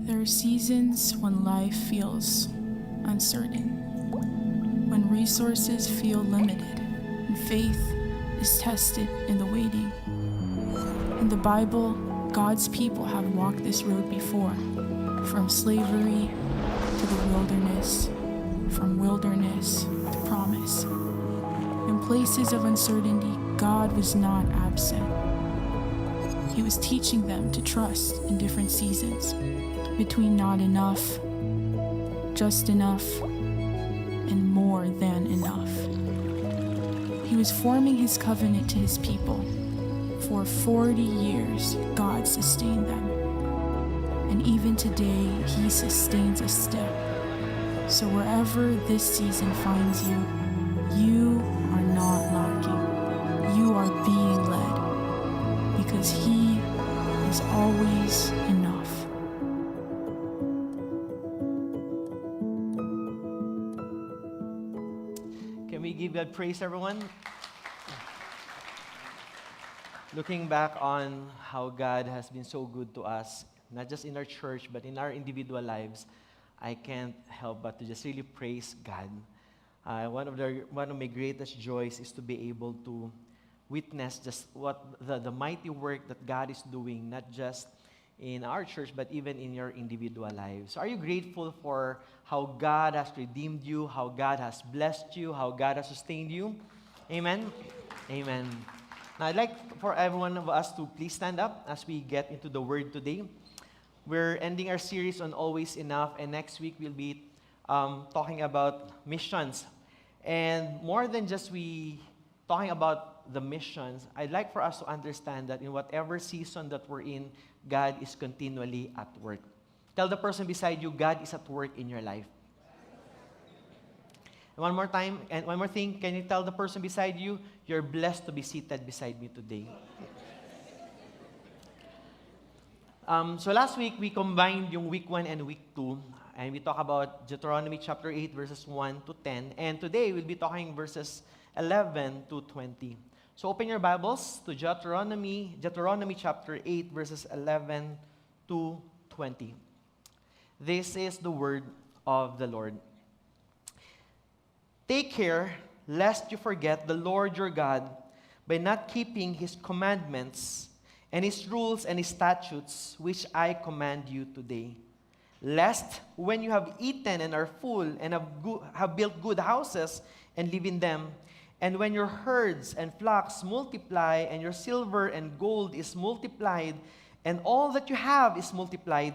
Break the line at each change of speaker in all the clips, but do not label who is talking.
There are seasons when life feels uncertain, when resources feel limited, and faith is tested in the waiting. In the Bible, God's people have walked this road before, from slavery to the wilderness, from wilderness to promise. In places of uncertainty, God was not absent. He was teaching them to trust in different seasons, between not enough, just enough, and more than enough. He was forming his covenant to his people. For 40 years, God sustained them. And even today, he sustains us still. So wherever this season finds you, you are not lacking. You are being led, because he is always enough.
Can we give God praise, everyone? Looking back on how God has been so good to us, not just in our church, but in our individual lives, I can't help but to just really praise God. One of my greatest joys is to be able to witness just what the mighty work that God is doing, not just in our church, but even in your individual lives. Are you grateful for how God has redeemed you, how God has blessed you, how God has sustained you? Amen? Amen. Now, I'd like for every one of us to please stand up as we get into the Word today. We're ending our series on Always Enough, and next week we'll be talking about missions. And more than just we talking about the missions, I'd like for us to understand that in whatever season that we're in, God is continually at work. Tell the person beside you, God is at work in your life. And one more time, and one more thing, can you tell the person beside you, you're blessed to be seated beside me today. So last week, we combined yung week 1 and week 2, and we talked about Deuteronomy chapter 8, verses 1 to 10. And today, we'll be talking verses 11 to 20. So open your Bibles to Deuteronomy chapter 8, verses 11 to 20. This is the word of the Lord. Take care lest you forget the Lord your God by not keeping his commandments and his rules and his statutes, which I command you today. Lest when you have eaten and are full and have built good houses and live in them, and when your herds and flocks multiply and your silver and gold is multiplied and all that you have is multiplied,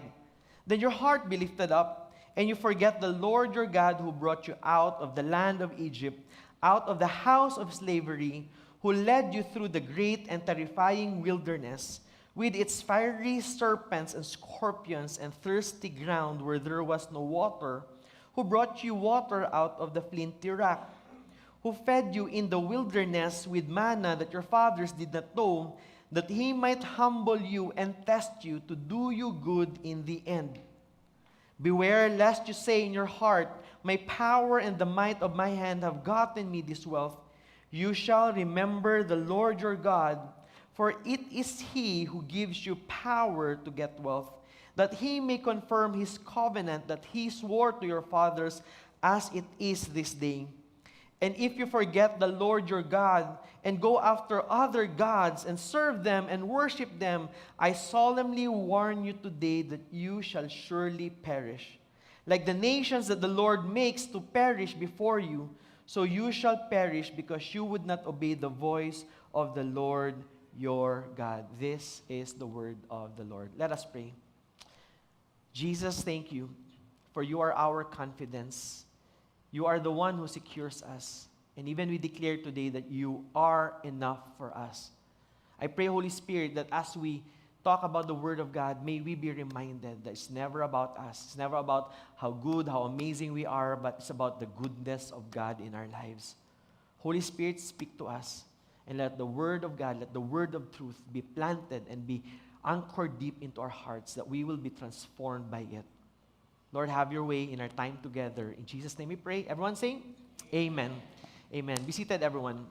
then your heart be lifted up and you forget the Lord your God who brought you out of the land of Egypt, out of the house of slavery, who led you through the great and terrifying wilderness, with its fiery serpents and scorpions and thirsty ground where there was no water, who brought you water out of the flinty rock, who fed you in the wilderness with manna that your fathers did not know, that he might humble you and test you to do you good in the end. Beware lest you say in your heart, my power and the might of my hand have gotten me this wealth. You shall remember the Lord your God, for it is he who gives you power to get wealth, that he may confirm his covenant that he swore to your fathers, as it is this day. And if you forget the Lord your God and go after other gods and serve them and worship them, I solemnly warn you today that you shall surely perish. Like the nations that the Lord makes to perish before you, so you shall perish because you would not obey the voice of the Lord your God. This is the word of the Lord. Let us pray. Jesus, thank you, for you are our confidence. You are the one who secures us. And even we declare today that you are enough for us. I pray, Holy Spirit, that as we talk about the Word of God, may we be reminded that it's never about us. It's never about how good, how amazing we are, but it's about the goodness of God in our lives. Holy Spirit, speak to us. And let the Word of God, let the Word of truth be planted and be anchored deep into our hearts, that we will be transformed by it. Lord, have your way in our time together. In Jesus' name we pray. Everyone saying, Amen. Amen. Be seated, everyone.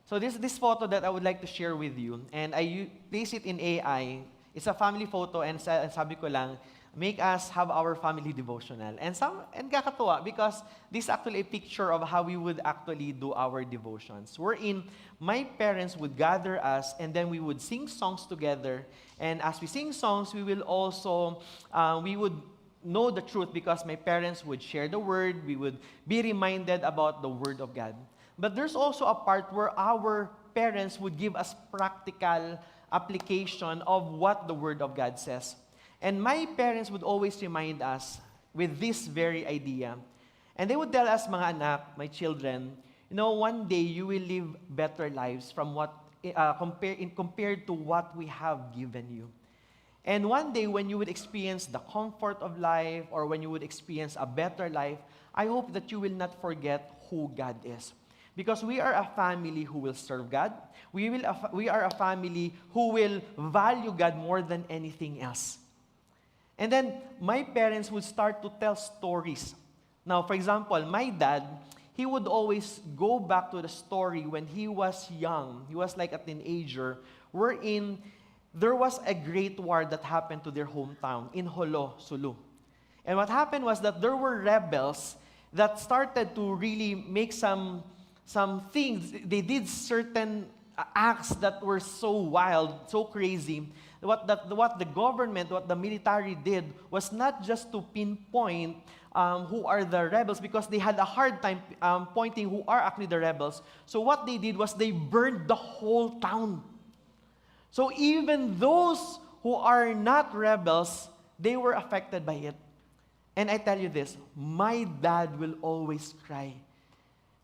So this photo that I would like to share with you, and I place it in AI. It's a family photo and sabi ko lang, make us have our family devotional. And kakatuwa because this is actually a picture of how we would actually do our devotions. Wherein my parents would gather us and then we would sing songs together. And as we sing songs, we will also, we would know the truth because my parents would share the word. We would be reminded about the word of God. But there's also a part where our parents would give us practical application of what the word of God says. And my parents would always remind us with this very idea. And they would tell us, mga anak, my children, one day you will live better lives from what compared to what we have given you. And one day when you would experience the comfort of life or when you would experience a better life, I hope that you will not forget who God is. Because we are a family who will serve God. We are a family who will value God more than anything else. And then, my parents would start to tell stories. Now, for example, my dad, he would always go back to the story when he was young. He was like a teenager, wherein there was a great war that happened to their hometown in Jolo, Sulu. And what happened was that there were rebels that started to really make some things. They did certain acts that were so wild, so crazy. What the government, what the military did was not just to pinpoint who are the rebels because they had a hard time pointing who are actually the rebels. So what they did was they burned the whole town. So even those who are not rebels, they were affected by it. And I tell you this, my dad will always cry.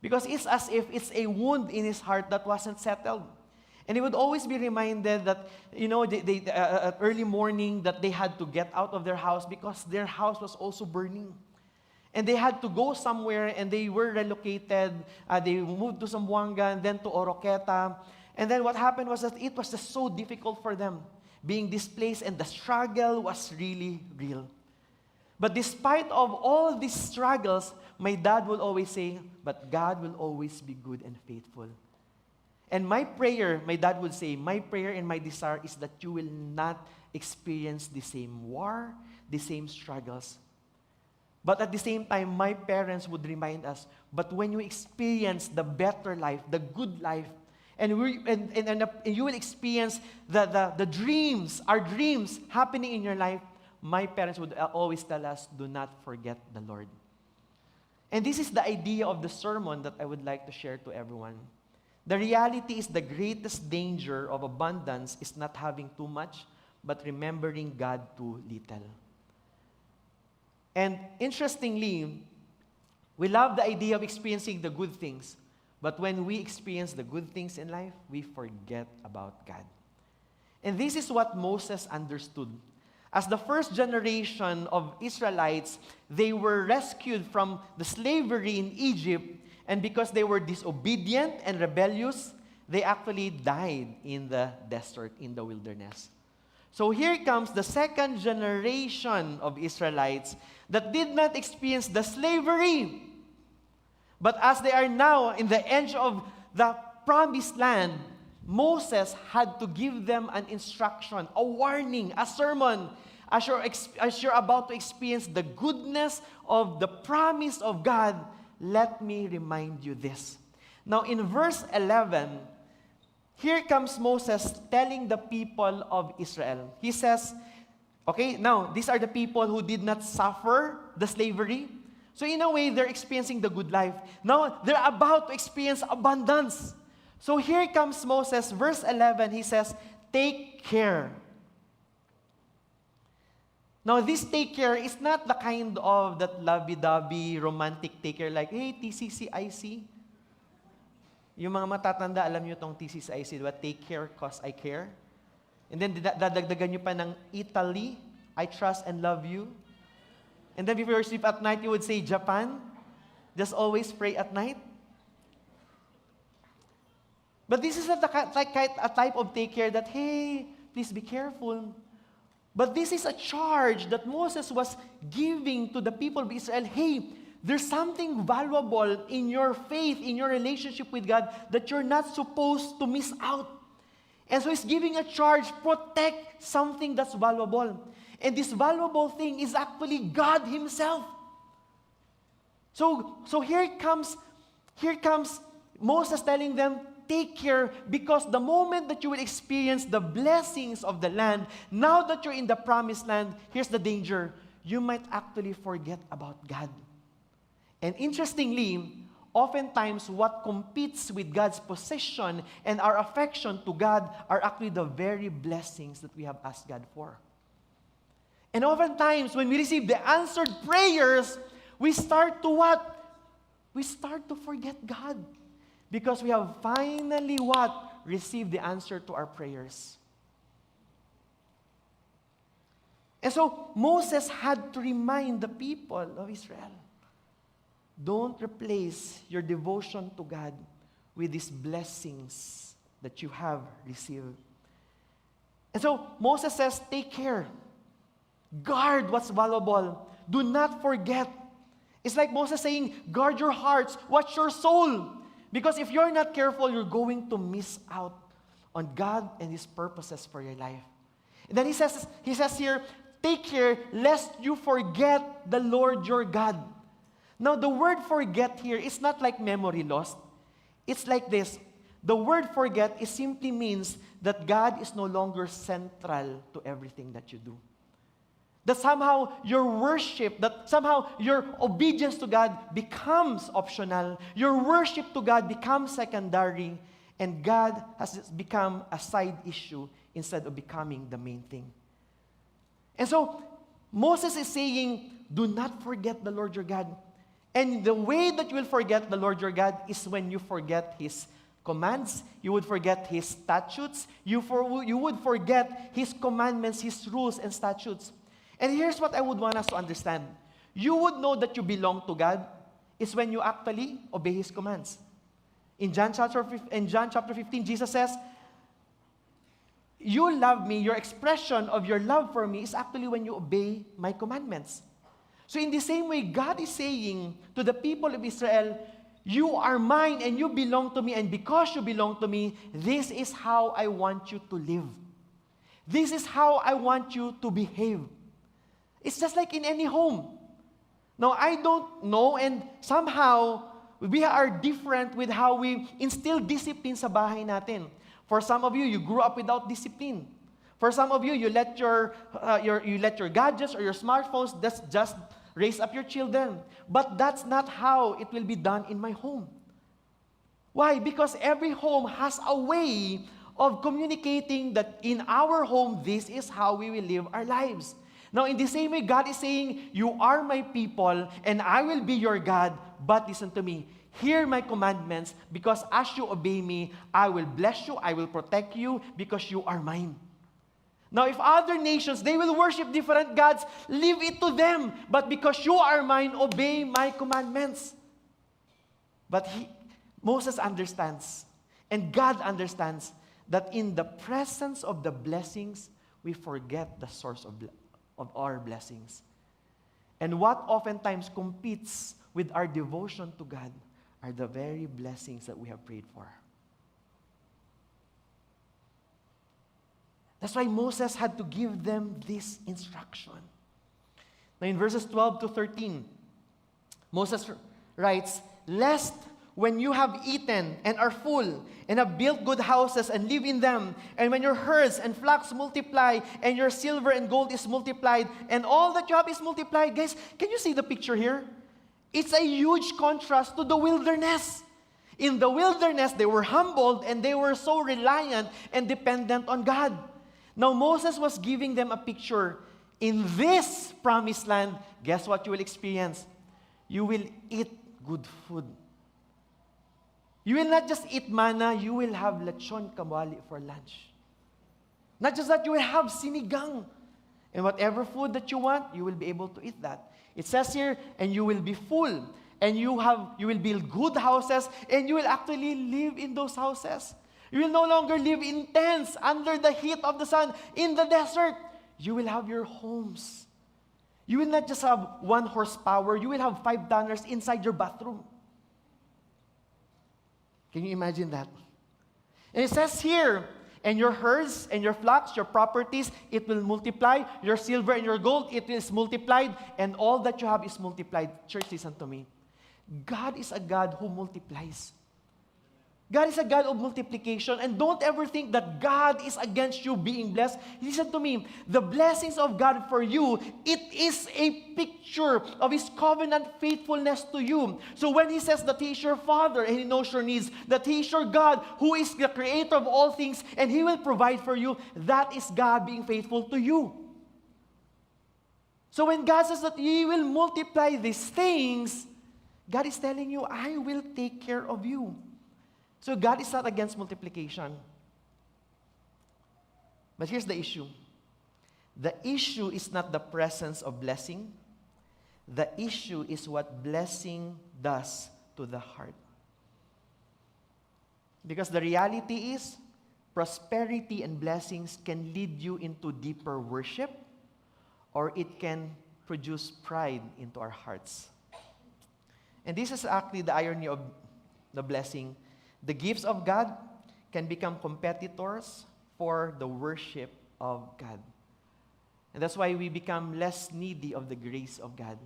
Because it's as if it's a wound in his heart that wasn't settled. And he would always be reminded that, they at early morning that they had to get out of their house because their house was also burning. And they had to go somewhere and they were relocated. They moved to Zamboanga and then to Oroqueta. And then what happened was that it was just so difficult for them being displaced and the struggle was really real. But despite of all these struggles, my dad will always say, but God will always be good and faithful. And my prayer, my dad would say, my prayer and my desire is that you will not experience the same war, the same struggles. But at the same time, my parents would remind us, but when you experience the better life, the good life, and you will experience the dreams, our dreams happening in your life, my parents would always tell us, do not forget the Lord. And this is the idea of the sermon that I would like to share to everyone. The reality is the greatest danger of abundance is not having too much, but remembering God too little. And interestingly, we love the idea of experiencing the good things, but when we experience the good things in life, we forget about God. And this is what Moses understood. As the first generation of Israelites, they were rescued from the slavery in Egypt, and because they were disobedient and rebellious, they actually died in the desert, in the wilderness. So here comes the second generation of Israelites that did not experience the slavery. But as they are now in the edge of the promised land, Moses had to give them an instruction, a warning, a sermon. As you're about to experience the goodness of the promise of God, let me remind you this. Now in verse 11, here comes Moses telling the people of Israel. He says, okay, now these are the people who did not suffer the slavery. So in a way, they're experiencing the good life. Now they're about to experience abundance. So here comes Moses, verse 11, he says, take care. Now, this take care is not the kind of that lovey-dovey, romantic take care like, hey, TCCIC. Yung mga matatanda, alam nyo itong TCCIC, diba? Take care cause I care. And then, dadagdagan nyo pa ng Italy, I trust and love you. And then, before you sleep at night, you would say, Japan, just always pray at night. But this is not a type of take care that, hey, please be careful. But this is a charge that Moses was giving to the people of Israel. Hey, there's something valuable in your faith, in your relationship with God that you're not supposed to miss out. And so He's giving a charge, protect something that's valuable. And this valuable thing is actually God Himself. So here comes Moses telling them, take care, because the moment that you will experience the blessings of the land, now that you're in the promised land, here's the danger. You might actually forget about God. And interestingly, oftentimes what competes with God's possession and our affection to God are actually the very blessings that we have asked God for. And oftentimes when we receive the answered prayers, we start to what? We start to forget God. Because we have finally what? Received the answer to our prayers. And so Moses had to remind the people of Israel, don't replace your devotion to God with these blessings that you have received. And so Moses says, take care. Guard what's valuable. Do not forget. It's like Moses saying, guard your hearts, watch your soul. Because if you're not careful, you're going to miss out on God and His purposes for your life. And then he says here, take care lest you forget the Lord your God. Now, the word forget here is not like memory lost. It's like this. The word forget, it simply means that God is no longer central to everything that you do. That somehow your worship, that somehow your obedience to God becomes optional. Your worship to God becomes secondary. And God has become a side issue instead of becoming the main thing. And so, Moses is saying, do not forget the Lord your God. And the way that you will forget the Lord your God is when you forget His commands, you would forget His statutes, you would forget His commandments, His rules and statutes. And here's what I would want us to understand. You would know that you belong to God is when you actually obey His commands. In John chapter 15, Jesus says, you love me, your expression of your love for me is actually when you obey my commandments. So in the same way, God is saying to the people of Israel, you are mine and you belong to me, and because you belong to me, this is how I want you to live. This is how I want you to behave. It's just like in any home. Now, I don't know, and somehow, we are different with how we instill discipline sa bahay natin. For some of you, you grew up without discipline. For some of you, you let your gadgets or your smartphones just raise up your children. But that's not how it will be done in my home. Why? Because every home has a way of communicating that in our home, this is how we will live our lives. Now, in the same way, God is saying, you are my people, and I will be your God, but listen to me. Hear my commandments, because as you obey me, I will bless you, I will protect you, because you are mine. Now, if other nations, they will worship different gods, leave it to them. But because you are mine, obey my commandments. But Moses understands, and God understands, that in the presence of the blessings, we forget the source of our blessings. And what oftentimes competes with our devotion to God are the very blessings that we have prayed for. That's why Moses had to give them this instruction. Now in verses 12 to 13, Moses writes, lest when you have eaten and are full and have built good houses and live in them, and when your herds and flocks multiply and your silver and gold is multiplied and all that you have is multiplied. Guys, can you see the picture here? It's a huge contrast to the wilderness. In the wilderness, they were humbled and they were so reliant and dependent on God. Now Moses was giving them a picture. In this promised land, guess what you will experience? You will eat good food. You will not just eat manna, you will have lechon kawali for lunch. Not just that, you will have sinigang. And whatever food that you want, you will be able to eat that. It says here, and you will be full. And you will build good houses, and you will actually live in those houses. You will no longer live in tents under the heat of the sun in the desert. You will have your homes. You will not just have 1 horsepower, you will have 5 tonners inside your bathroom. Can you imagine that? And it says here, And your herds and your flocks, your properties, it will multiply. Your silver and your gold, it is multiplied. And all that you have is multiplied. Church, listen to me. God is a God who multiplies. God is a God of multiplication, and don't ever think that God is against you being blessed. Listen to me. The blessings of God for you, it is a picture of His covenant faithfulness to you. So when He says that He is your Father and He knows your needs, that He is your God who is the creator of all things and He will provide for you, that is God being faithful to you. So when God says that He will multiply these things, God is telling you, I will take care of you. So God is not against multiplication. But here's the issue. The issue is not the presence of blessing. The issue is what blessing does to the heart. Because the reality is, prosperity and blessings can lead you into deeper worship, or it can produce pride into our hearts. And this is actually the irony of the blessing. The gifts of God can become competitors for the worship of God. And that's why we become less needy of the grace of God.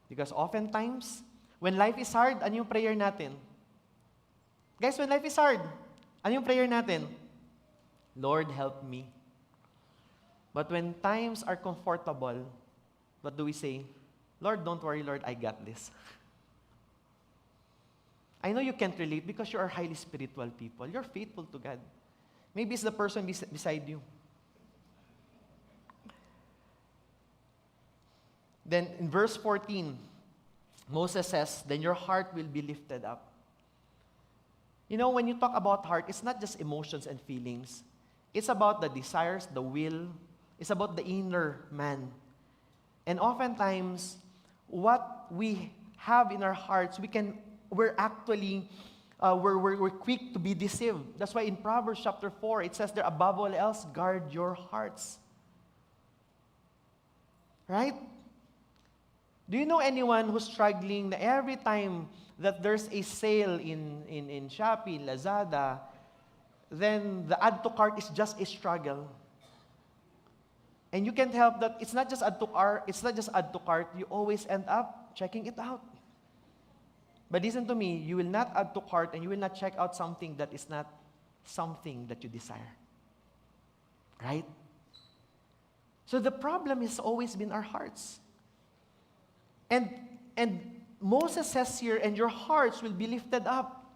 Because oftentimes, when life is hard, ano yung prayer natin? Guys, when life is hard, ano yung prayer natin? Lord, help me. But when times are comfortable, what do we say? Lord, don't worry, Lord, I got this. I know you can't relate because you are highly spiritual people. You're faithful to God. Maybe it's the person beside you. Then in verse 14, Moses says, then your heart will be lifted up. You know, when you talk about heart, it's not just emotions and feelings. It's about the desires, the will. It's about the inner man. And oftentimes, what we have in our hearts, we're actually, we're quick to be deceived. That's why in Proverbs chapter 4, it says there, above all else, guard your hearts. Right? Do you know anyone who's struggling na every time that there's a sale in Shopee, Lazada, then the add to cart is just a struggle? And you can't help that. It's not just add to cart. You always end up checking it out. But listen to me, you will not add to cart and you will not check out something that is not something that you desire. Right? So the problem has always been our hearts. And Moses says here, and your hearts will be lifted up.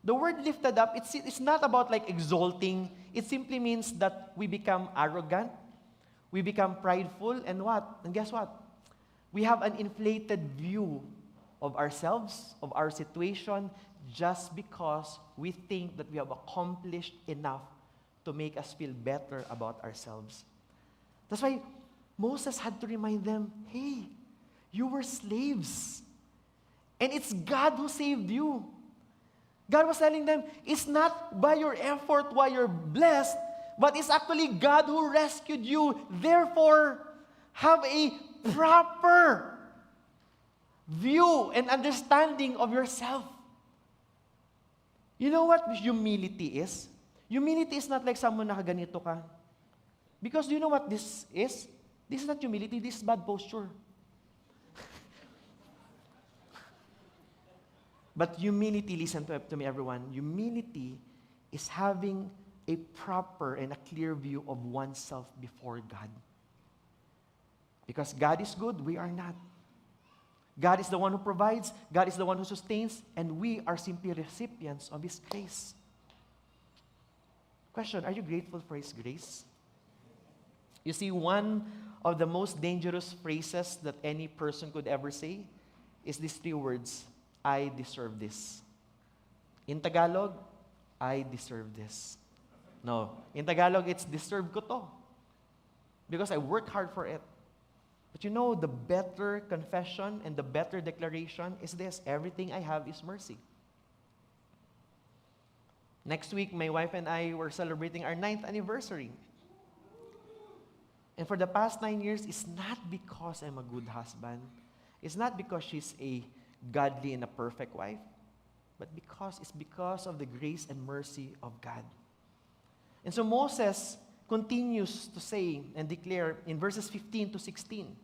The word lifted up, it's not about like exalting. It simply means that we become arrogant, we become prideful, and what? And guess what? We have an inflated view of ourselves, of our situation, just because we think that we have accomplished enough to make us feel better about ourselves. That's why Moses had to remind them, hey, you were slaves. And it's God who saved you. God was telling them, it's not by your effort why you're blessed, but it's actually God who rescued you. Therefore, have a proper view and understanding of yourself. You know what humility is? Humility is not like someone nakaganito ka. Because do you know what this is? This is not humility, this is bad posture. But humility, listen to me everyone, humility is having a proper and a clear view of oneself before God. Because God is good, we are not. God is the one who provides, God is the one who sustains, and we are simply recipients of His grace. Question, are you grateful for His grace? You see, one of the most dangerous phrases that any person could ever say is these three words, I deserve this. In Tagalog, I deserve this. No, in Tagalog, it's deserve ko to. Because I worked hard for it. But you know, the better confession and the better declaration is this, everything I have is mercy. Next week, my wife and I were celebrating our 9th anniversary. And for the past 9 years, it's not because I'm a good husband. It's not because she's a godly and a perfect wife. But it's because of the grace and mercy of God. And so Moses continues to say and declare in verses 15 to 16,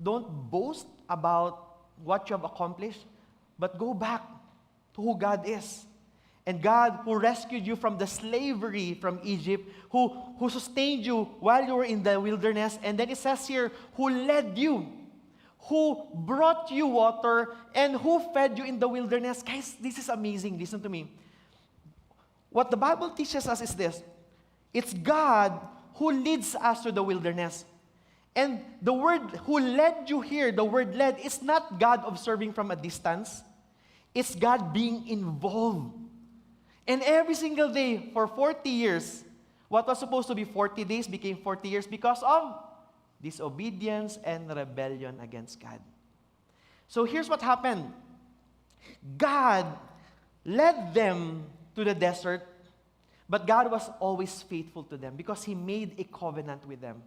don't boast about what you have accomplished, but go back to who God is. And God who rescued you from the slavery from Egypt, who sustained you while you were in the wilderness. And then it says here, who led you, who brought you water, and who fed you in the wilderness. Guys, this is amazing. Listen to me. What the Bible teaches us is this. It's God who leads us to the wilderness. And the word who led you here, the word led, is not God observing from a distance. It's God being involved. And every single day for 40 years, what was supposed to be 40 days became 40 years because of disobedience and rebellion against God. So here's what happened. God led them to the desert, but God was always faithful to them because He made a covenant with them.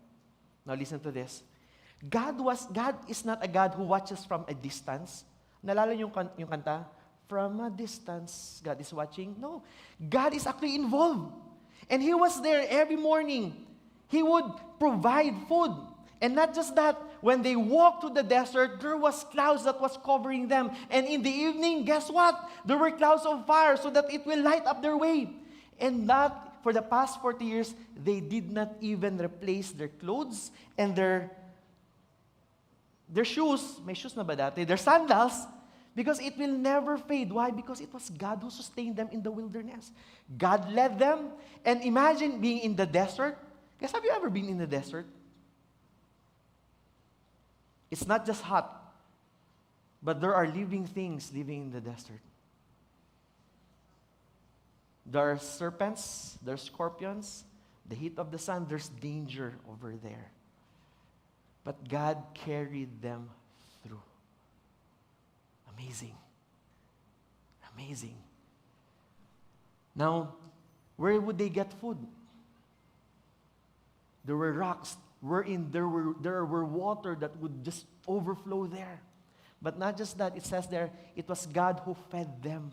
Now listen to this. God is not a God who watches from a distance. Nalala yung kanta? From a distance, God is watching. No. God is actually involved. And He was there every morning. He would provide food. And not just that, when they walked to the desert, there was clouds that was covering them. And in the evening, guess what? There were clouds of fire so that it will light up their way. And that, for the past 40 years, they did not even replace their clothes and their shoes. May shoes na ba dati? Their sandals. Because it will never fade. Why? Because it was God who sustained them in the wilderness. God led them. And imagine being in the desert. Guys, have you ever been in the desert? It's not just hot, but there are living things living in the desert. There are serpents, there are scorpions, the heat of the sun, there's danger over there. But God carried them through. Amazing. Amazing. Now, where would they get food? There were rocks wherein there were water that would just overflow there. But not just that, it says there, it was God who fed them.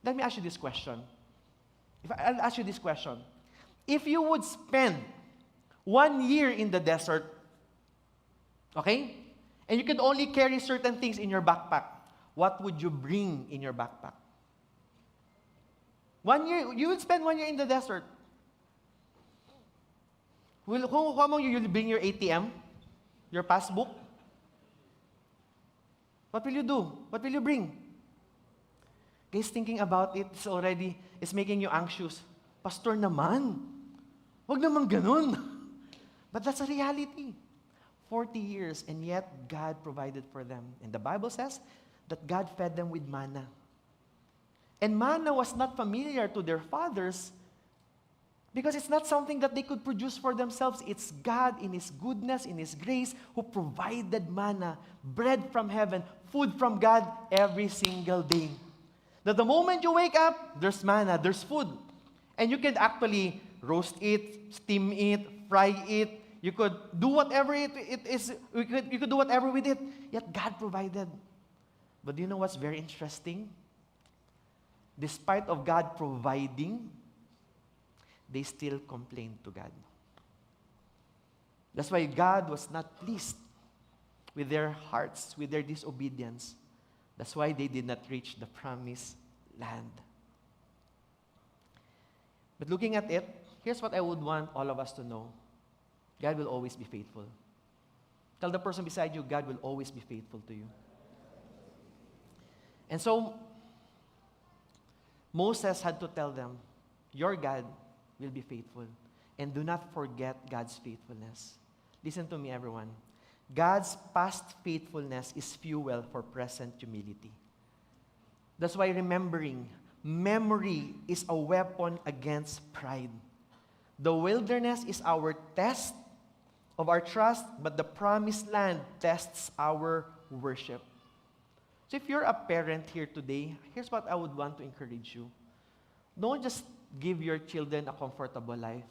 Let me ask you this question. I'll ask you this question. If you would spend 1 year in the desert, okay, and you could only carry certain things in your backpack, what would you bring in your backpack? 1 year, you would spend 1 year in the desert. Who among you will bring your ATM? Your passbook? What will you do? What will you bring? Guys, thinking about it, it's making you anxious. Pastor naman. Wag naman ganun. But that's a reality. 40 years, and yet God provided for them. And the Bible says that God fed them with manna. And manna was not familiar to their fathers because it's not something that they could produce for themselves. It's God in His goodness, in His grace, who provided manna, bread from heaven, food from God every single day. That the moment you wake up, there's manna, there's food. And you can actually roast it, steam it, fry it. You could do whatever it is. You could do whatever with it. Yet God provided. But do you know what's very interesting? Despite of God providing, they still complained to God. That's why God was not pleased with their hearts, with their disobedience. That's why they did not reach the promised land. But looking at it, here's what I would want all of us to know. God will always be faithful. Tell the person beside you, God will always be faithful to you. And so, Moses had to tell them, your God will be faithful. And do not forget God's faithfulness. Listen to me, everyone. God's past faithfulness is fuel for present humility. That's why memory is a weapon against pride. The wilderness is our test of our trust, but the promised land tests our worship. So if you're a parent here today, here's what I would want to encourage you. Don't just give your children a comfortable life.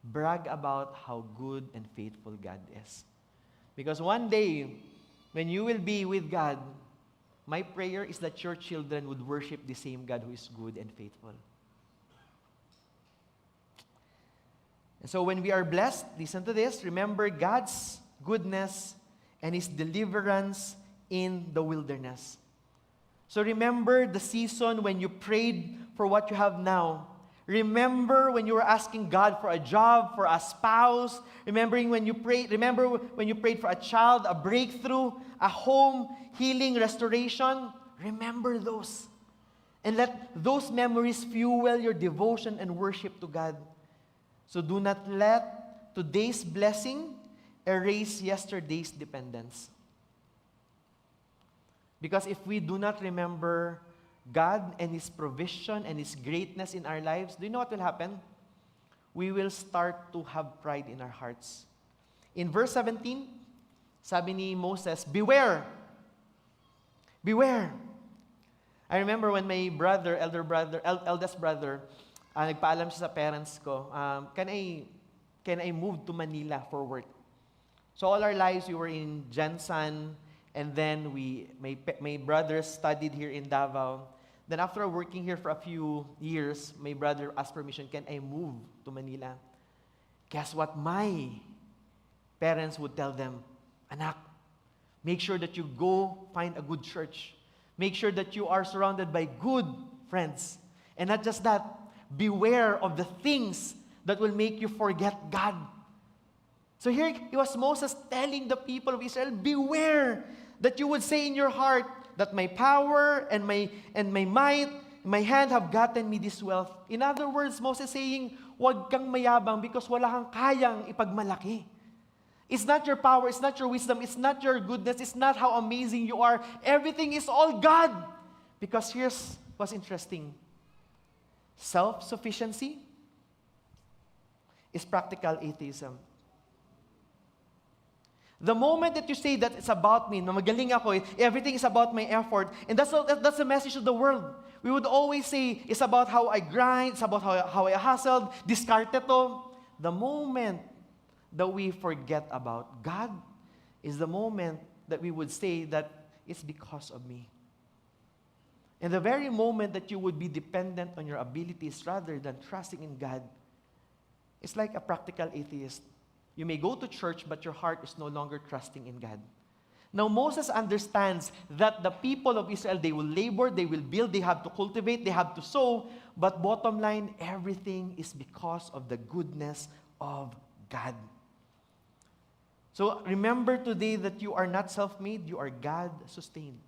Brag about how good and faithful God is. Because one day, when you will be with God, my prayer is that your children would worship the same God who is good and faithful. And so when we are blessed, listen to this, remember God's goodness and His deliverance in the wilderness. So remember the season when you prayed for what you have now. Remember when you were asking God for a job, for a spouse. Remember when you prayed for a child, a breakthrough, a home, healing, restoration. Remember those. And let those memories fuel your devotion and worship to God. So do not let today's blessing erase yesterday's dependence. Because if we do not remember God and His provision and His greatness in our lives, do you know what will happen? We will start to have pride in our hearts. In verse 17, sabi ni Moses, beware! Beware! I remember when my eldest brother, nagpaalam siya sa parents ko, can I move to Manila for work? So all our lives, we were in Jensen, and then my brothers studied here in Davao. Then after working here for a few years, my brother asked permission, can I move to Manila? Guess what? My parents would tell them, anak, make sure that you go find a good church. Make sure that you are surrounded by good friends. And not just that, beware of the things that will make you forget God. So here it was Moses telling the people of Israel, beware that you would say in your heart that my power and my might, my hand have gotten me this wealth. In other words, Moses saying, huwag kang mayabang because wala kang kayang ipagmalaki. It's not your power, it's not your wisdom, it's not your goodness, it's not how amazing you are. Everything is all God. Because here's what's interesting. Self-sufficiency is practical atheism. The moment that you say that it's about me, na magaling ako, everything is about my effort, and that's the message of the world. We would always say, it's about how I grind, it's about how I hustled, discard ito. The moment that we forget about God is the moment that we would say that it's because of me. And the very moment that you would be dependent on your abilities rather than trusting in God, it's like a practical atheist. You may go to church, but your heart is no longer trusting in God. Now, Moses understands that the people of Israel, they will labor, they will build, they have to cultivate, they have to sow, but bottom line, everything is because of the goodness of God. So remember today that you are not self-made, you are God-sustained.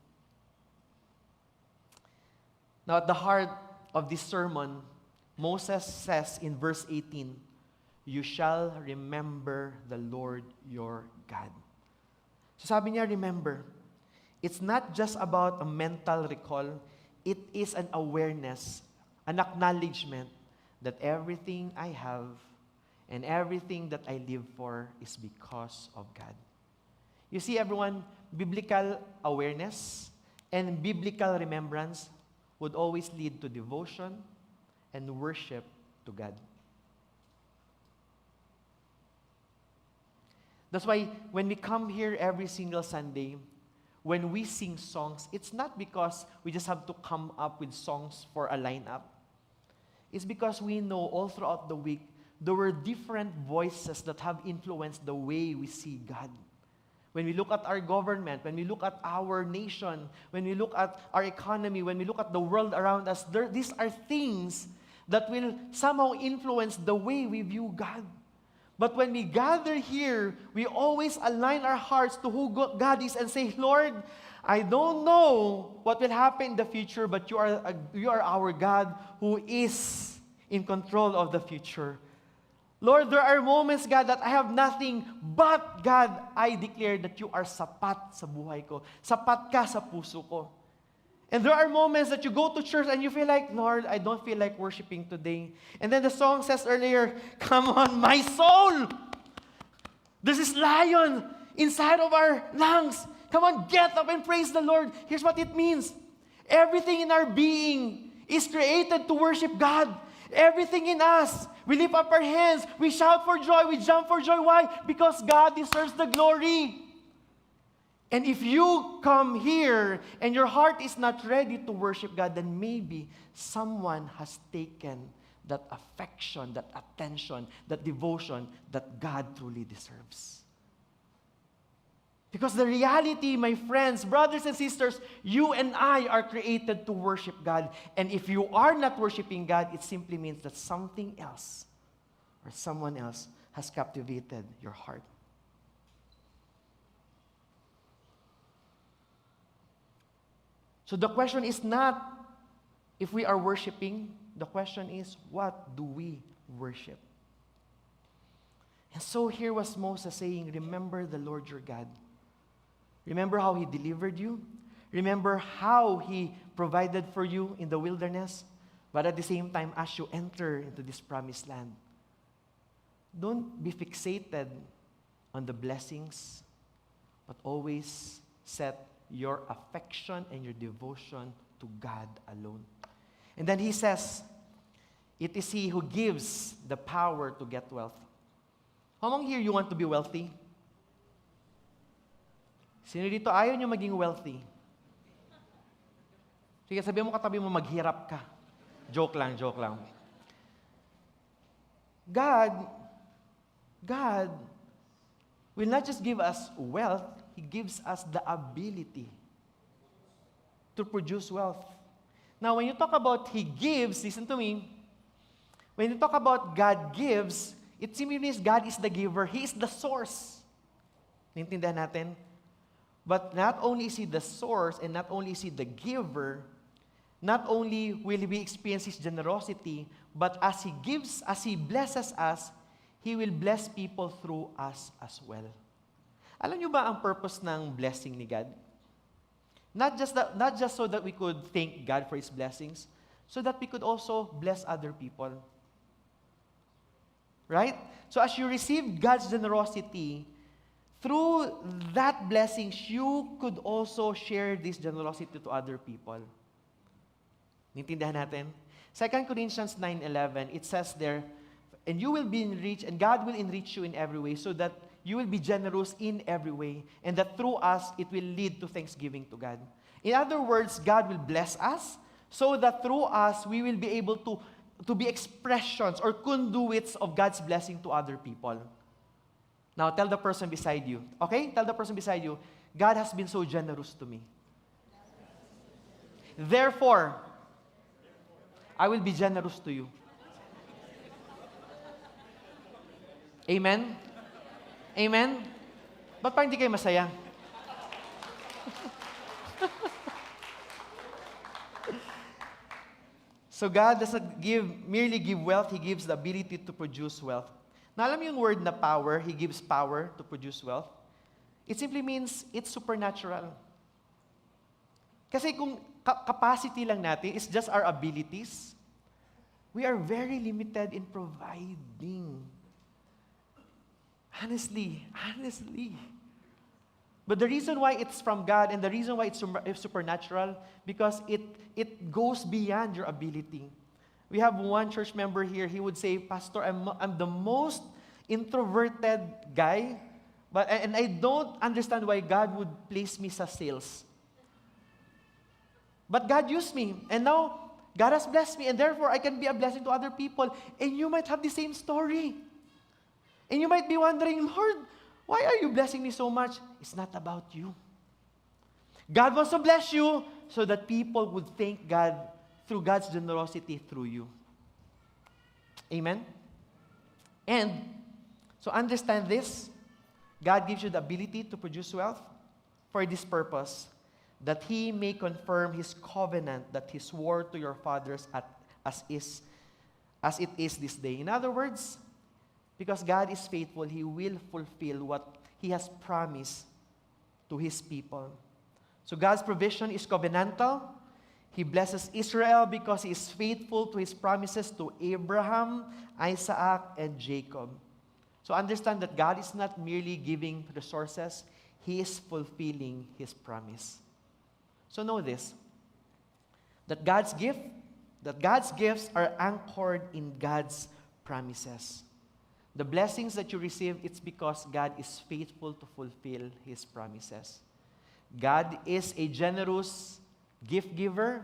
Now, at the heart of this sermon, Moses says in verse 18, you shall remember the Lord your God. So sabi niya, remember. It's not just about a mental recall. It is an awareness, an acknowledgement that everything I have and everything that I live for is because of God. You see, everyone, biblical awareness and biblical remembrance would always lead to devotion and worship to God. That's why when we come here every single Sunday, when we sing songs, it's not because we just have to come up with songs for a lineup. It's because we know all throughout the week, there were different voices that have influenced the way we see God. When we look at our government, when we look at our nation, when we look at our economy, when we look at the world around us, these are things that will somehow influence the way we view God. But when we gather here, we always align our hearts to who God is and say, Lord, I don't know what will happen in the future, but you are our God who is in control of the future. Lord, there are moments, God, that I have nothing, but God, I declare that you are sapat sa buhay ko. Sapat ka sa puso ko. And there are moments that you go to church and you feel like, Lord, I don't feel like worshiping today. And then the song says earlier, come on, my soul! There's this lion inside of our lungs. Come on, get up and praise the Lord. Here's what it means. Everything in our being is created to worship God. Everything in us. We lift up our hands. We shout for joy. We jump for joy. Why? Because God deserves the glory. And if you come here and your heart is not ready to worship God, then maybe someone has taken that affection, that attention, that devotion that God truly deserves. Because the reality, my friends, brothers and sisters, you and I are created to worship God. And if you are not worshiping God, it simply means that something else or someone else has captivated your heart. So the question is not if we are worshiping, the question is, what do we worship? And so here was Moses saying, remember the Lord your God. Remember how He delivered you. Remember how He provided for you in the wilderness. But at the same time, as you enter into this promised land, don't be fixated on the blessings, but always set your affection and your devotion to God alone. And then He says, it is He who gives the power to get wealth. How many here you want to be wealthy? Sino dito ayaw nyo maging wealthy? Sige, sabihin mo katabi mo, maghirap ka. Joke lang. God will not just give us wealth, He gives us the ability to produce wealth. Now, when you talk about He gives, listen to me, when you talk about God gives, it simply means God is the giver. He is the source. Naintindihan natin? But not only is He the source and not only is He the giver, not only will we experience His generosity, but as He gives, as He blesses us, He will bless people through us as well. Alam niyo ba ang purpose ng blessing ni God? Not just so that we could thank God for His blessings, so that we could also bless other people. Right? So as you receive God's generosity, through that blessings, you could also share this generosity to other people. Nintindihan natin? 2 Corinthians 9:11, it says there, and you will be enriched, and God will enrich you in every way, so that you will be generous in every way, and that through us, it will lead to thanksgiving to God. In other words, God will bless us, so that through us, we will be able to be expressions or conduits of God's blessing to other people. Now, tell the person beside you, okay? Tell the person beside you, God has been so generous to me. Therefore, I will be generous to you. Amen? Amen? Ba't parang hindi kayo masaya? So God doesn't merely give wealth, He gives the ability to produce wealth. Na alam yung word na power, He gives power to produce wealth. It simply means it's supernatural. Kasi kung capacity lang natin is just our abilities, we are very limited in providing. Honestly. But the reason why it's from God and the reason why it's supernatural, because it goes beyond your ability. We have one church member here, he would say, Pastor, I'm the most introverted guy, and I don't understand why God would place me sa sales. But God used me, and now God has blessed me, and therefore I can be a blessing to other people. And you might have the same story. And you might be wondering, Lord, why are you blessing me so much? It's not about you. God wants to bless you so that people would thank God through God's generosity through you. Amen? And, so understand this. God gives you the ability to produce wealth for this purpose, that He may confirm His covenant that He swore to your fathers as it is this day. In other words, because God is faithful, He will fulfill what He has promised to His people. So God's provision is covenantal. He blesses Israel because He is faithful to His promises to Abraham, Isaac, and Jacob. So understand that God is not merely giving resources, He is fulfilling His promise. So know this, that God's gifts are anchored in God's promises. The blessings that you receive, it's because God is faithful to fulfill His promises. God is a generous gift giver,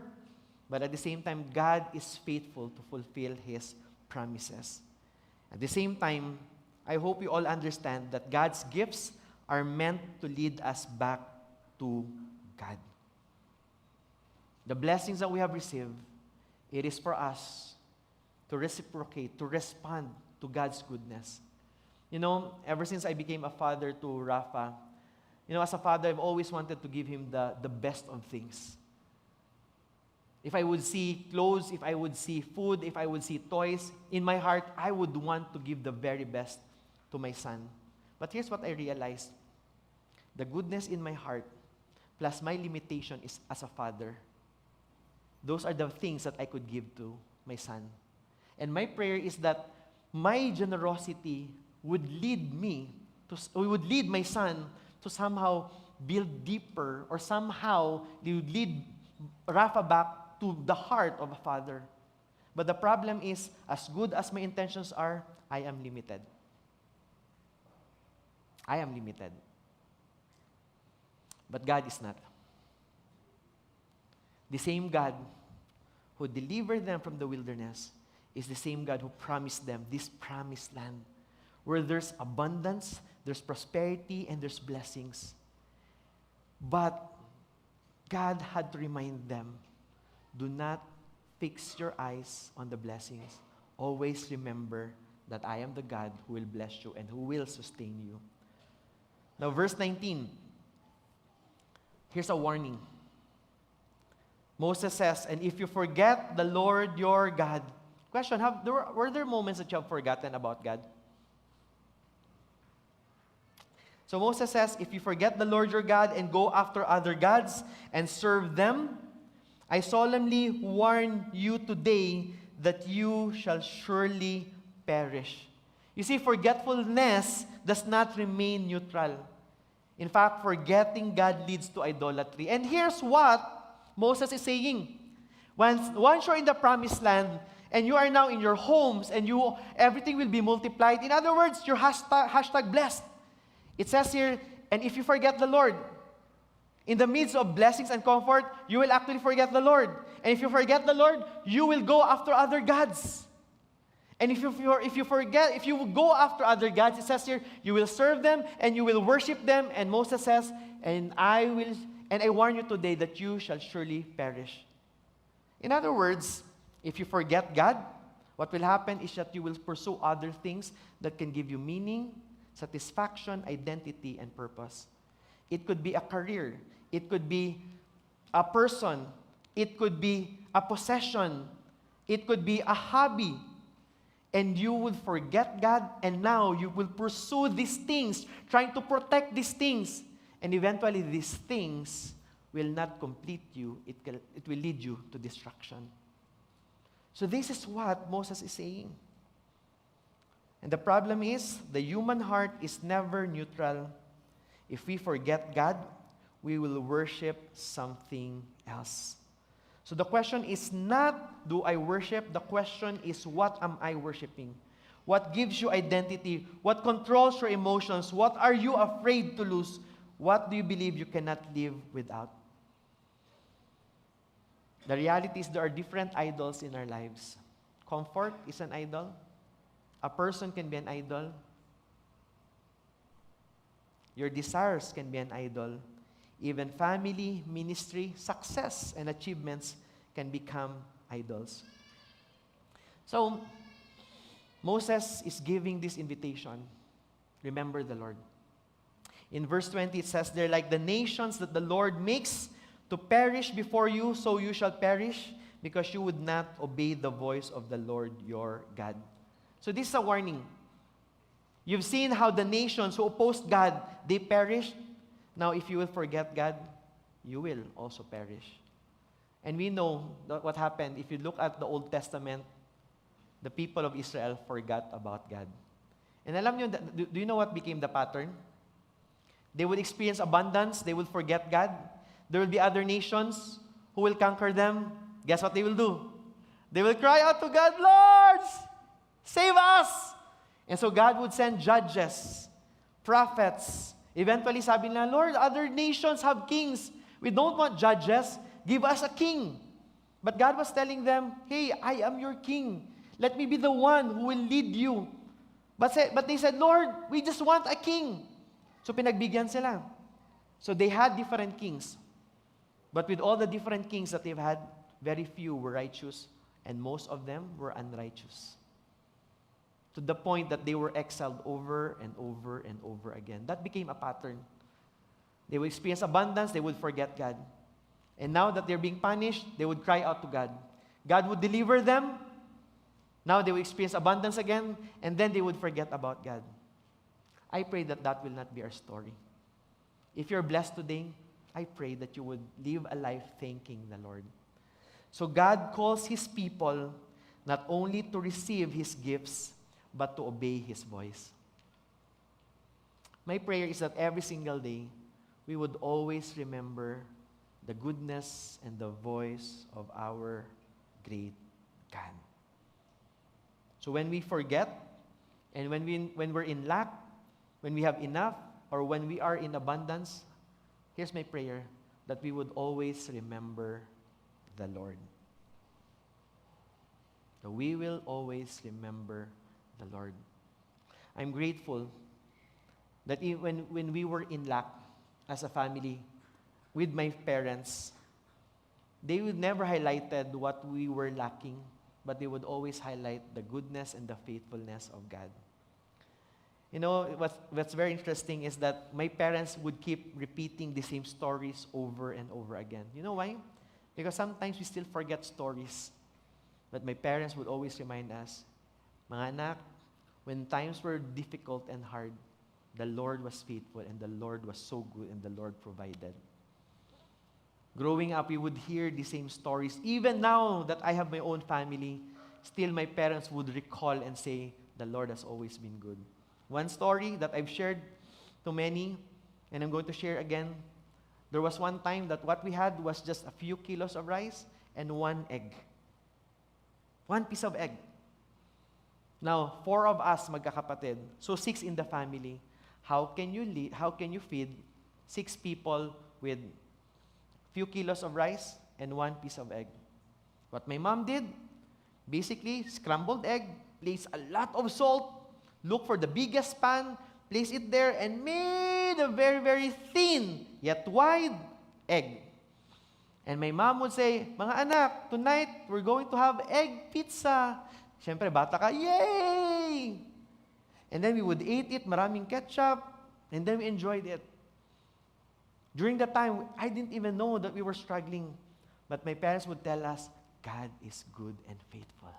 but at the same time, God is faithful to fulfill His promises. At the same time, I hope you all understand that God's gifts are meant to lead us back to God. The blessings that we have received, it is for us to reciprocate, to respond to God's goodness. You know, ever since I became a father to Rafa, you know, as a father, I've always wanted to give him the best of things. If I would see clothes, if I would see food, if I would see toys, in my heart, I would want to give the very best to my son. But here's what I realized. The goodness in my heart, plus my limitation is as a father. Those are the things that I could give to my son. And my prayer is that my generosity would lead my son to somehow build deeper, or somehow they would lead Rafa back to the heart of a father. But the problem is, as good as my intentions are, I am limited. I am limited. But God is not. The same God who delivered them from the wilderness is the same God who promised them this promised land, where there's abundance, there's prosperity, and there's blessings. But God had to remind them, do not fix your eyes on the blessings. Always remember that I am the God who will bless you and who will sustain you. Now, verse 19. Here's a warning. Moses says, and if you forget the Lord your God. Question, were there moments that you have forgotten about God? So Moses says, if you forget the Lord your God and go after other gods and serve them, I solemnly warn you today that you shall surely perish. You see, forgetfulness does not remain neutral. In fact, forgetting God leads to idolatry. And here's what Moses is saying. Once you're in the promised land, and you are now in your homes, and everything will be multiplied. In other words, you're hashtag blessed. It says here, and if you forget the Lord, in the midst of blessings and comfort, you will actually forget the Lord. And if you forget the Lord, you will go after other gods. And if you go after other gods, it says here, you will serve them and you will worship them. And Moses says, and I warn you today that you shall surely perish. In other words, if you forget God, what will happen is that you will pursue other things that can give you meaning, satisfaction, identity, and purpose. It could be a career. It could be a person. It could be a possession. It could be a hobby. And you would forget God, and now you will pursue these things, trying to protect these things. And eventually these things will not complete you. It will lead you to destruction. So this is what Moses is saying. And the problem is, the human heart is never neutral. If we forget God, we will worship something else. So the question is not, do I worship? The question is, what am I worshiping? What gives you identity? What controls your emotions? What are you afraid to lose? What do you believe you cannot live without? The reality is there are different idols in our lives. Comfort is an idol. A person can be an idol. Your desires can be an idol. Even family, ministry, success, and achievements can become idols. So, Moses is giving this invitation. Remember the Lord. In verse 20, it says there, like the nations that the Lord makes to perish before you, so you shall perish, because you would not obey the voice of the Lord your God. So this is a warning. You've seen how the nations who opposed God, they perished. Now, if you will forget God, you will also perish. And we know what happened. If you look at the Old Testament, the people of Israel forgot about God. And alam nyo, do you know what became the pattern? They would experience abundance. They would forget God. There will be other nations who will conquer them. Guess what they will do? They will cry out to God, Lord, save us! And so God would send judges, prophets. Eventually, sabi nila, Lord, other nations have kings. We don't want judges. Give us a king. But God was telling them, hey, I am your king. Let me be the one who will lead you. But they said, Lord, we just want a king. So pinagbigyan sila. So they had different kings. But with all the different kings that they've had, very few were righteous, and most of them were unrighteous. To the point that they were exiled over and over and over again. That became a pattern. They would experience abundance, they would forget God. And now that they're being punished, they would cry out to God. God would deliver them. Now they would experience abundance again, and then they would forget about God. I pray that that will not be our story. If you're blessed today, I pray that you would live a life thanking the Lord. So God calls His people not only to receive His gifts, but to obey His voice. My prayer is that every single day, we would always remember the goodness and the voice of our great God. So when we forget, and when we're in lack, when we have enough, or when we are in abundance, here's my prayer, that we would always remember the Lord. That we will always remember the Lord. I'm grateful that even when we were in lack as a family, with my parents, they would never highlighted what we were lacking, but they would always highlight the goodness and the faithfulness of God. You know, what's very interesting is that my parents would keep repeating the same stories over and over again. You know why? Because sometimes we still forget stories. But my parents would always remind us, mga anak, when times were difficult and hard, the Lord was faithful and the Lord was so good and the Lord provided. Growing up, we would hear the same stories. Even now that I have my own family, still my parents would recall and say, the Lord has always been good. One story that I've shared to many, and I'm going to share again, there was one time that what we had was just a few kilos of rice and one egg. One piece of egg. Now, 4 of us magkakapatid, so 6 in the family. How can you feed 6 people with few kilos of rice and 1 piece of egg? What my mom did, basically scrambled egg, place a lot of salt, look for the biggest pan, place it there, and made a very, very thin, yet wide egg. And my mom would say, mga anak, tonight, we're going to have egg pizza. Siyempre, bata ka, yay! And then we would eat it, maraming ketchup, and then we enjoyed it. During that time, I didn't even know that we were struggling. But my parents would tell us, God is good and faithful.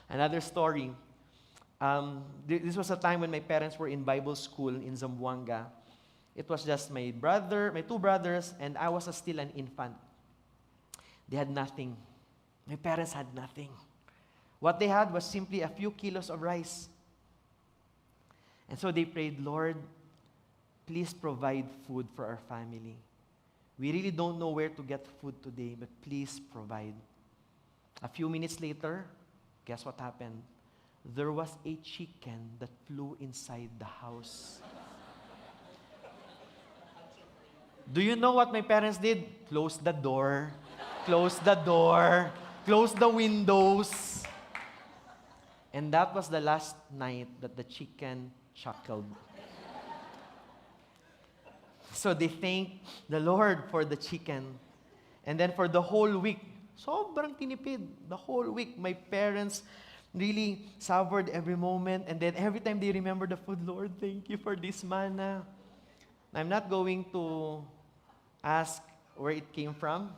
Another story. This was a time when my parents were in Bible school in Zamboanga. It was just my 2 brothers, and I was still an infant. They had nothing. My parents had nothing. What they had was simply a few kilos of rice. And so they prayed, Lord, please provide food for our family. We really don't know where to get food today, but please provide. A few minutes later, guess what happened? There was a chicken that flew inside the house. Do you know what my parents did? Close the door, close the door, close the windows. And that was the last night that the chicken chuckled. So they thanked the Lord for the chicken. And then for the whole week, sobrang tinipid. The whole week, my parents really savored every moment. And then every time they remember the food, Lord, thank you for this manna. I'm not going to ask where it came from.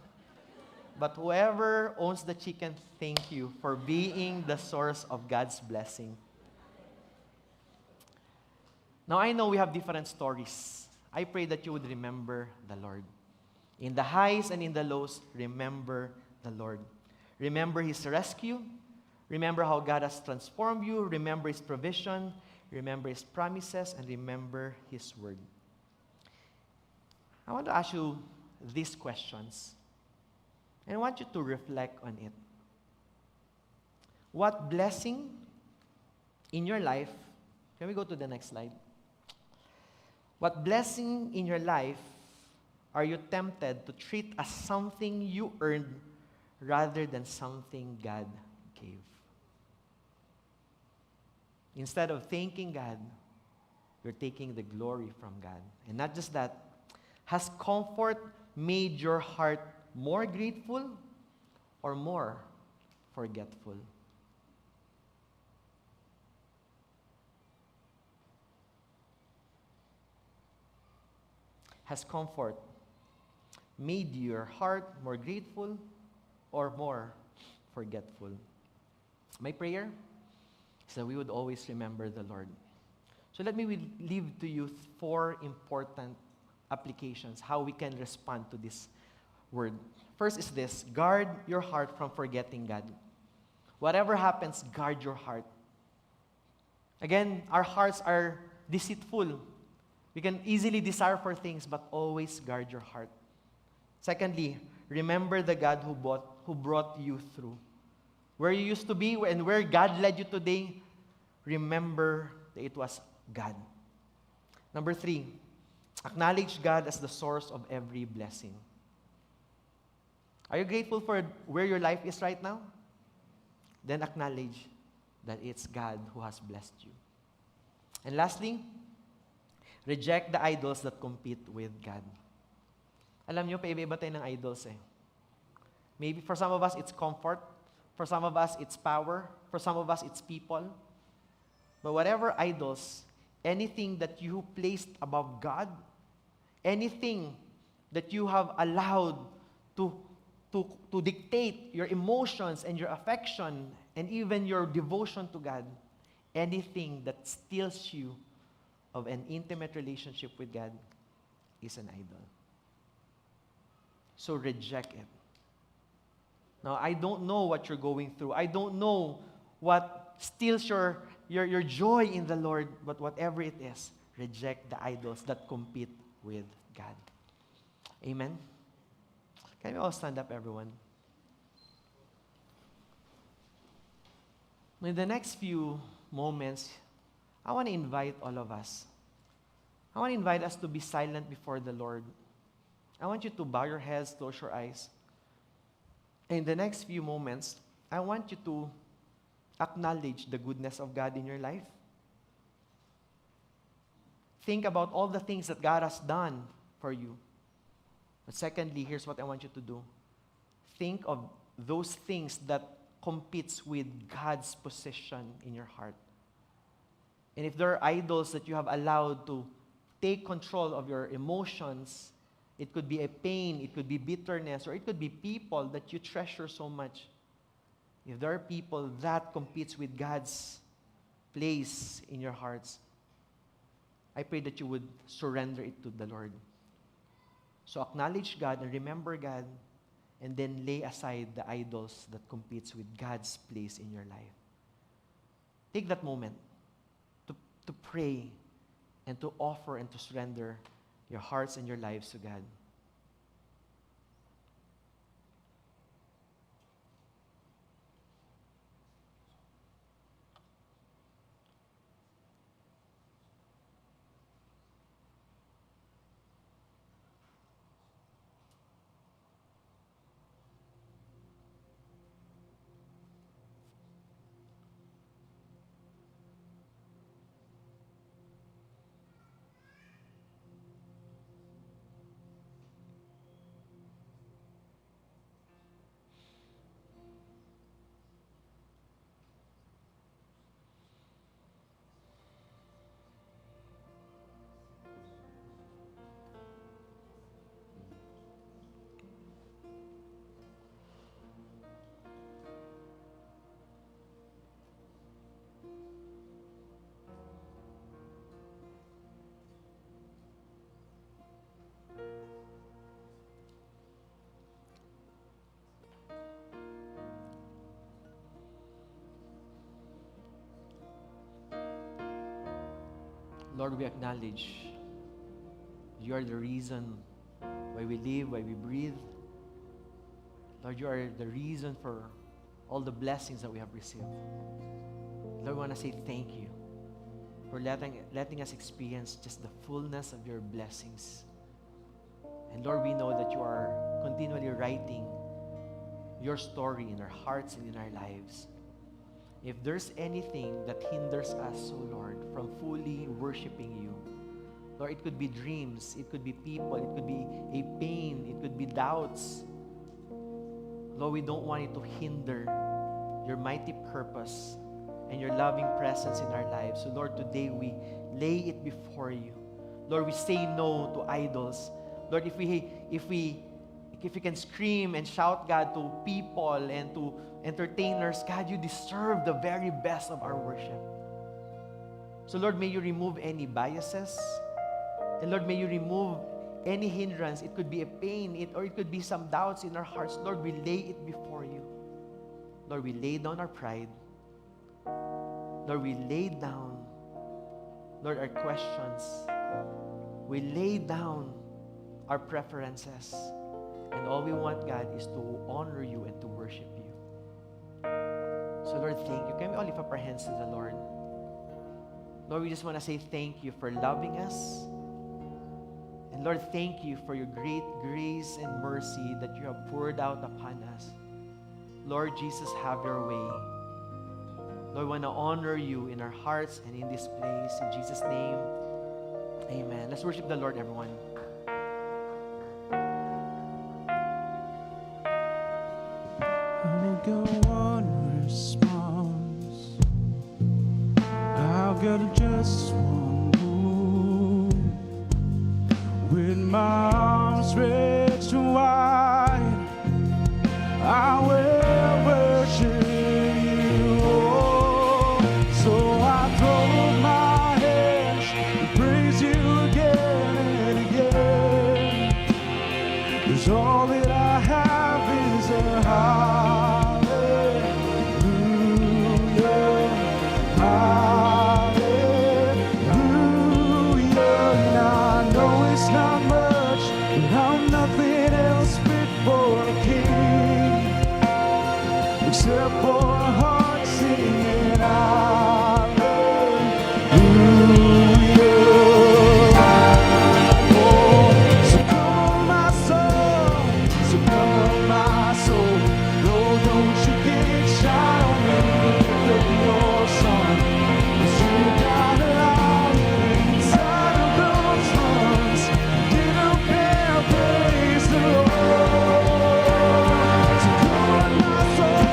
But whoever owns the chicken, thank you for being the source of God's blessing. Now, I know we have different stories. I pray that you would remember the Lord. In the highs and in the lows, remember the Lord. Remember His rescue. Remember how God has transformed you. Remember His provision. Remember His promises. And remember His word. I want to ask you these questions. And I want you to reflect on it. What blessing in your life, can we go to the next slide? What blessing in your life are you tempted to treat as something you earned rather than something God cave. Instead of thanking God, you're taking the glory from God. And not just that, has comfort made your heart more grateful or more forgetful? Has comfort made your heart more grateful or more forgetful? My prayer is that we would always remember the Lord. So let me leave to you 4 important applications, how we can respond to this word. First is this: guard your heart from forgetting God. Whatever happens, guard your heart. Again, our hearts are deceitful. We can easily desire for things, but always guard your heart. Secondly, remember the God who brought you through. Where you used to be and where God led you today, remember that it was God. Number 3, acknowledge God as the source of every blessing. Are you grateful for where your life is right now? Then acknowledge that it's God who has blessed you. And lastly, reject the idols that compete with God. Alam nyo, paiba-iba tayo ng idols eh. Maybe for some of us, it's comfort. For some of us, it's power. For some of us, it's people. But whatever idols, anything that you placed above God, anything that you have allowed to dictate your emotions and your affection and even your devotion to God, anything that steals you of an intimate relationship with God is an idol. So reject it. Now, I don't know what you're going through. I don't know what steals your joy in the Lord, but whatever it is, reject the idols that compete with God. Amen? Can we all stand up, everyone? In the next few moments, I want to invite all of us. I want to invite us to be silent before the Lord. I want you to bow your heads, close your eyes. In the next few moments, I want you to acknowledge the goodness of God in your life. Think about all the things that God has done for you. But secondly, here's what I want you to do. Think of those things that competes with God's position in your heart. And if there are idols that you have allowed to take control of your emotions, it could be a pain, it could be bitterness, or it could be people that you treasure so much. If there are people that competes with God's place in your hearts, I pray that you would surrender it to the Lord. So acknowledge God and remember God, and then lay aside the idols that competes with God's place in your life. Take that moment to pray and to offer and to surrender your hearts and your lives to God. Lord, we acknowledge you are the reason why we live, why we breathe. Lord, you are the reason for all the blessings that we have received. Lord, we want to say thank you for letting us experience just the fullness of your blessings. And Lord, we know that you are continually writing your story in our hearts and in our lives. If there's anything that hinders us, O Lord, from fully worshiping you, Lord, it could be dreams, it could be people, it could be a pain, it could be doubts. Lord, we don't want it to hinder your mighty purpose and your loving presence in our lives. So Lord, today we lay it before you. Lord, we say no to idols. Lord, if we can scream and shout, God, to people and to entertainers, God, you deserve the very best of our worship. So Lord, may you remove any biases. And Lord, may you remove any hindrance. It could be a pain, or it could be some doubts in our hearts. Lord, we lay it before you. Lord, we lay down our pride. Lord, we lay down, Lord, our questions. We lay down our preferences. And all we want, God, is to honor you and to worship you. So Lord, thank you. Can we all lift up our hands to the Lord? Lord, we just want to say thank you for loving us. And Lord, thank you for your great grace and mercy that you have poured out upon us. Lord Jesus, have your way. Lord, we want to honor you in our hearts and in this place. In Jesus' name, amen. Let's worship the Lord, everyone.
I'll go one response. I'll get just one move. With my arms stretched wide, I will worship you. Oh, so I throw up my hands and praise you again and again. 'Cause all that I have is a hallelujah, hallelujah. And I know it's not much, but I'm nothing else fit for a king, except for a heart singing hallelujah. Oh, so come on, my soul, so come on, my soul. No, don't you get shy on me, lift up your song. 'Cause you got it all inside of those lungs. Get up and praise the Lord. So come on, my soul,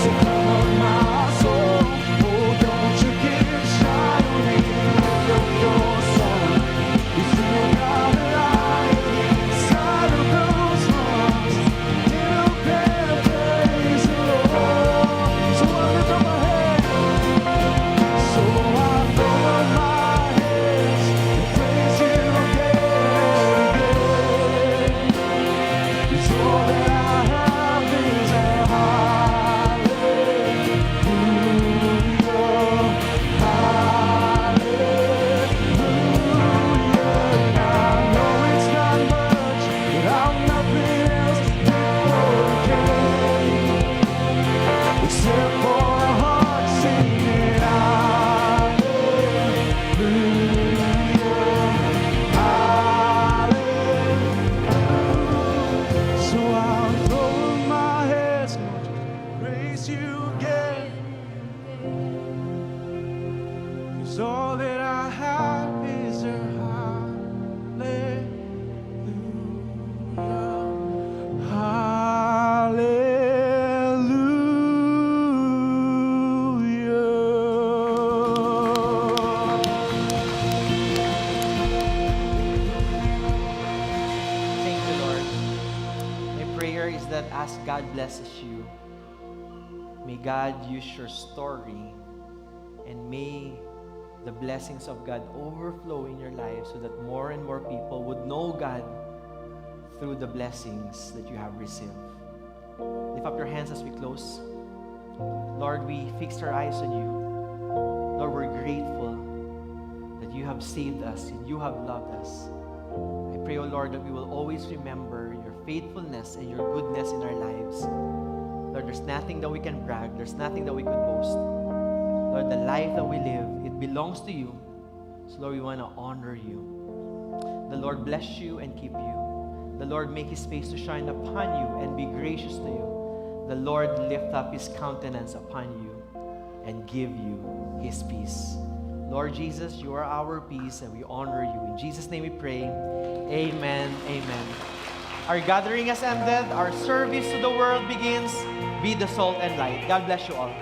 so come on, my soul. Oh, don't you get shy on me, lift up your song. 'Cause you got it all inside of those lungs. Get up and praise the Lord. So I lift up my hands. So I throw up my hands and praise you again and again. 'Cause all that I have is a hallelujah, hallelujah. And I know it's not much, but I'm nothing else fit for a king, except for a heart singing hallelujah, hallelujah. So I'll throw up my hands, Lord, praise you again. 'Cause all that I have is a hallelujah, hallelujah.
Thank you, Lord. My prayer is that as God blesses you, may God use your story and may the blessings of God overflow in your life so that more and more people would know God through the blessings that you have received. Lift up your hands as we close. Lord, we fixed our eyes on you. Lord, we're grateful that you have saved us and you have loved us. I pray, O Lord, that we will always remember your faithfulness and your goodness in our lives. Lord, there's nothing that we can brag. There's nothing that we could boast. Lord, the life that we live, it belongs to you. So, Lord, we want to honor you. The Lord bless you and keep you. The Lord make his face to shine upon you and be gracious to you. The Lord lift up his countenance upon you and give you His peace. Lord Jesus, you are our peace, and we honor you. In Jesus' name we pray. Amen. Amen. Our gathering has ended. Our service to the world begins. Be the salt and light. God bless you all.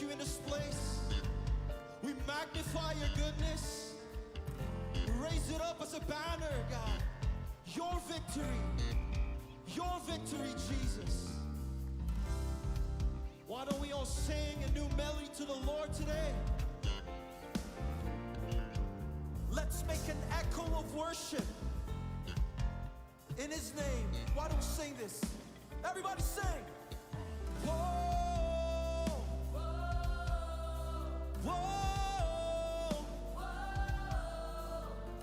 You in this place, we magnify your goodness, raise it up as a banner, God. Your victory, Jesus. Why don't we all sing a new melody to the Lord today? Let's make an echo of worship in His name. Why don't we sing this? Everybody sing. Whoa. Whoa,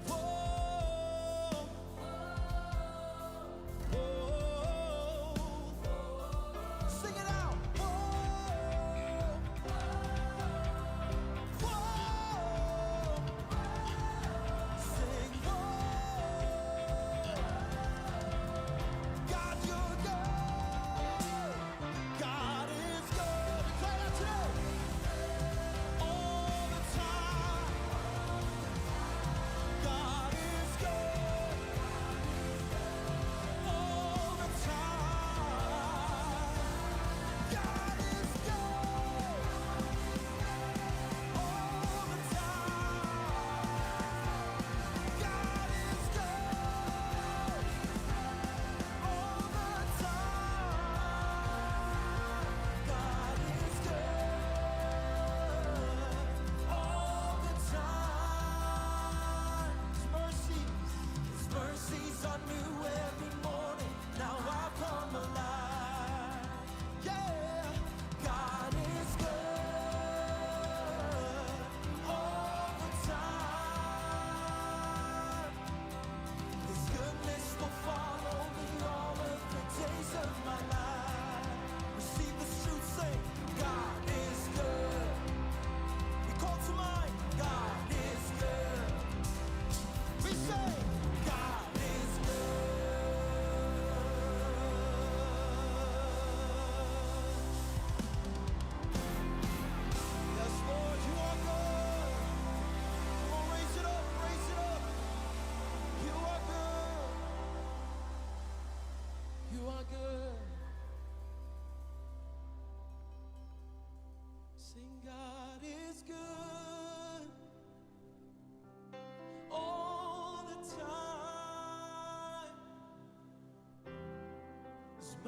whoa, whoa, sing it out. Whoa, whoa, sing whoa. God, you're good. God is good. Declare that today.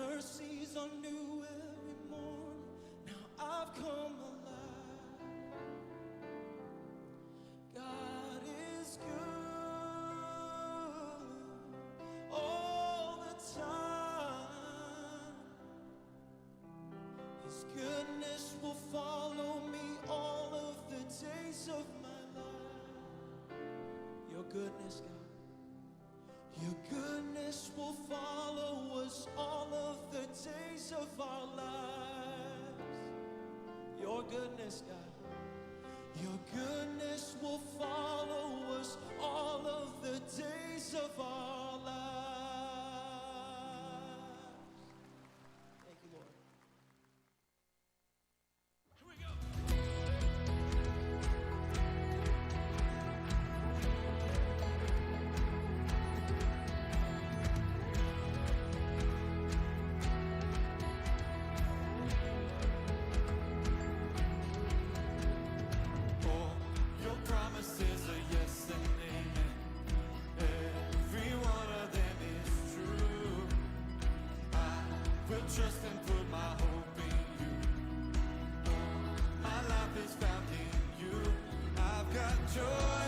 Mercies are new every morning. Now I've come alive. God is good all the time. His goodness will follow me all of the days of my life. Your goodness, God. Your goodness will follow us all of the days of our lives. Your goodness, God. Your goodness will follow us all of the days of our lives. Thank you, Lord. Here we go.
Promises are yes and amen. Every one of them is true. I will trust and put my hope in you. My life is found in you. I've got joy.